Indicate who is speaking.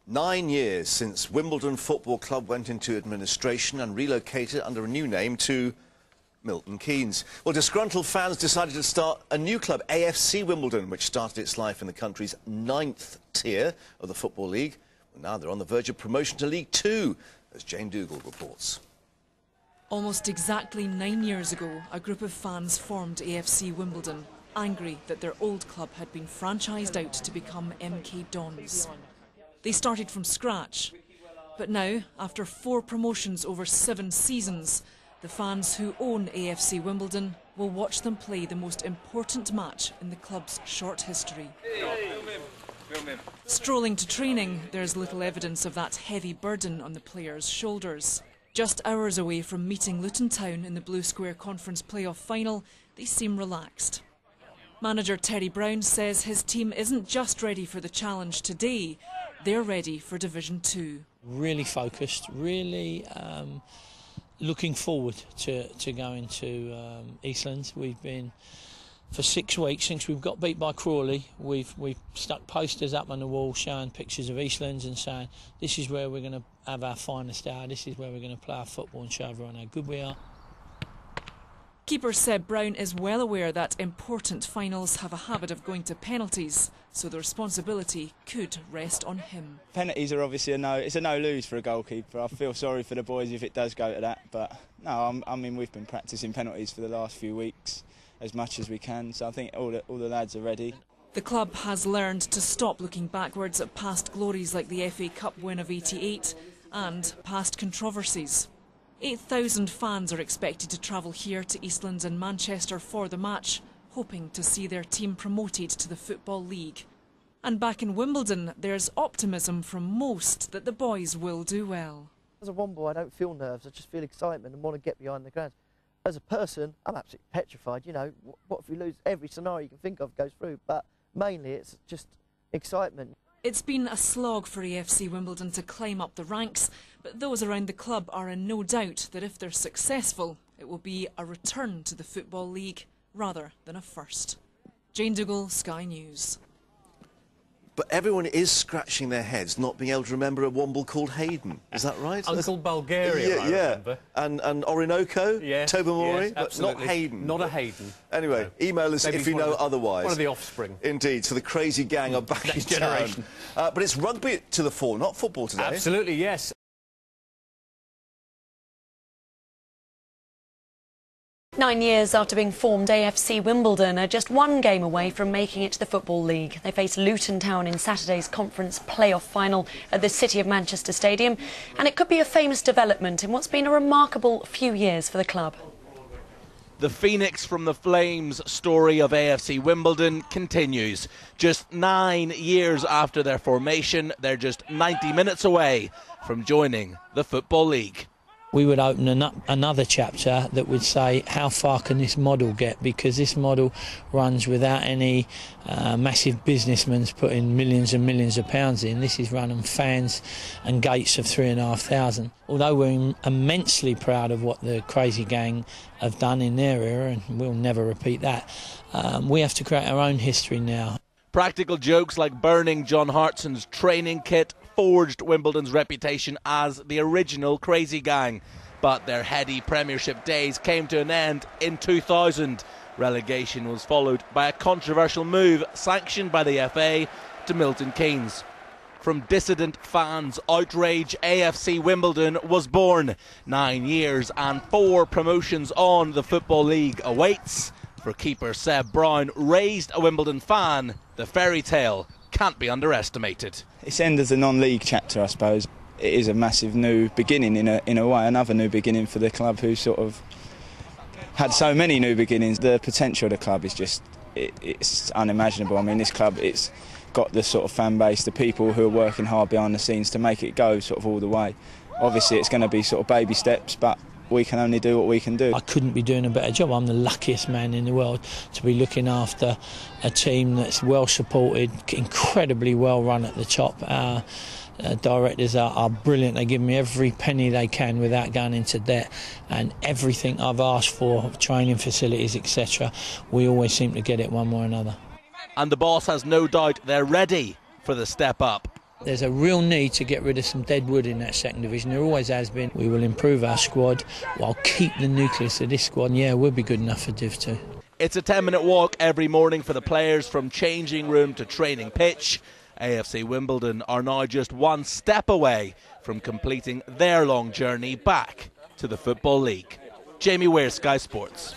Speaker 1: 9 years since Wimbledon Football Club went into administration and relocated under a new name to Milton Keynes. Well, disgruntled fans decided to start a new club, AFC Wimbledon, which started its life in the country's 9th tier of the Football League. Well, now they're on the verge of promotion to League Two, as Jane Dougal reports.
Speaker 2: Almost exactly 9 years ago, a group of fans formed AFC Wimbledon, angry that their old club had been franchised out to become MK Dons. They started from scratch, but now, after 4 promotions over 7 seasons, the fans who own AFC Wimbledon will watch them play the most important match in the club's short history. Strolling to training, there's little evidence of that heavy burden on the players' shoulders. Just hours away from meeting Luton Town in the Blue Square Conference playoff final, they seem relaxed. Manager Terry Brown says his team isn't just ready for the challenge today, they're ready for Division 2.
Speaker 3: Really focused, really looking forward to going to Eastlands. We've been, for 6 weeks since we've got beat by Crawley, we've stuck posters up on the wall showing pictures of Eastlands and saying this is where we're going to have our finest hour, this is where we're going to play our football and show everyone how good we are.
Speaker 2: Keeper Seb Brown is well aware that important finals have a habit of going to penalties, so the responsibility could rest on him.
Speaker 4: Penalties are obviously it's a no-lose for a goalkeeper. I feel sorry for the boys if it does go to that, but no, I mean we've been practising penalties for the last few weeks as much as we can, so I think all the lads are ready.
Speaker 2: The club has learned to stop looking backwards at past glories like the FA Cup win of '88 and past controversies. 8,000 fans are expected to travel here to Eastlands and Manchester for the match, hoping to see their team promoted to the Football League. And back in Wimbledon, there's optimism from most that the boys will do well.
Speaker 5: As a Womble, I don't feel nerves, I just feel excitement and want to get behind the ground. As a person, I'm absolutely petrified, you know, what if we lose? Every scenario you can think of goes through, but mainly it's just excitement.
Speaker 2: It's been a slog for AFC Wimbledon to climb up the ranks, but those around the club are in no doubt that if they're successful, it will be a return to the Football League rather than a first. Jane Dougal, Sky News.
Speaker 1: But everyone is scratching their heads not being able to remember a Womble called Hayden. Is that right?
Speaker 6: Uncle Bulgaria, I remember.
Speaker 1: And Orinoco,
Speaker 6: yes,
Speaker 1: Tobermory,
Speaker 6: yes,
Speaker 1: but not Hayden.
Speaker 6: Not a Hayden.
Speaker 1: Anyway,
Speaker 6: no.
Speaker 1: email us if you know otherwise.
Speaker 6: One of the offspring.
Speaker 1: Indeed, so the crazy gang are back in
Speaker 6: generation.
Speaker 1: Town. But it's rugby to the fore, not football today.
Speaker 6: Absolutely, yes.
Speaker 7: 9 years after being formed, AFC Wimbledon are just 1 game away from making it to the Football League. They face Luton Town in Saturday's conference playoff final at the City of Manchester Stadium, and it could be a famous development in what's been a remarkable few years for the club.
Speaker 8: The Phoenix from the Flames story of AFC Wimbledon continues. Just 9 years after their formation, they're just 90 minutes away from joining the Football League.
Speaker 3: We would open another chapter that would say, how far can this model get? Because this model runs without any massive businessmen putting millions and millions of pounds in. This is run on fans and gates of 3,500. Although we're immensely proud of what the crazy gang have done in their era, and we'll never repeat that, we have to create our own history now.
Speaker 8: Practical jokes like burning John Hartson's training kit forged Wimbledon's reputation as the original crazy gang. But their heady Premiership days came to an end in 2000. Relegation was followed by a controversial move sanctioned by the FA to Milton Keynes. From dissident fans' outrage, AFC Wimbledon was born. 9 years and 4 promotions on, the Football League awaits. For keeper Seb Brown, raised a Wimbledon fan, the fairy tale can't be underestimated.
Speaker 4: It's end as a non-league chapter, I suppose. It is a massive new beginning in a way, another new beginning for the club who sort of had so many new beginnings. The potential of the club is just, it's unimaginable. I mean, this club, it's got the sort of fan base, the people who are working hard behind the scenes to make it go sort of all the way. Obviously, it's going to be sort of baby steps, but we can only do what we can do.
Speaker 3: I couldn't be doing a better job. I'm the luckiest man in the world to be looking after a team that's well supported, incredibly well run at the top. Our directors are brilliant. They give me every penny they can without going into debt, and everything I've asked for, training facilities, etc., we always seem to get it one way or another.
Speaker 8: And the boss has no doubt they're ready for the step up.
Speaker 3: There's a real need to get rid of some dead wood in that second division. There always has been. We will improve our squad while keep the nucleus of this squad. And yeah, we'll be good enough for Div 2.
Speaker 8: It's a 10-minute walk every morning for the players from changing room to training pitch. AFC Wimbledon are now just one step away from completing their long journey back to the Football League. Jamie Ware, Sky Sports.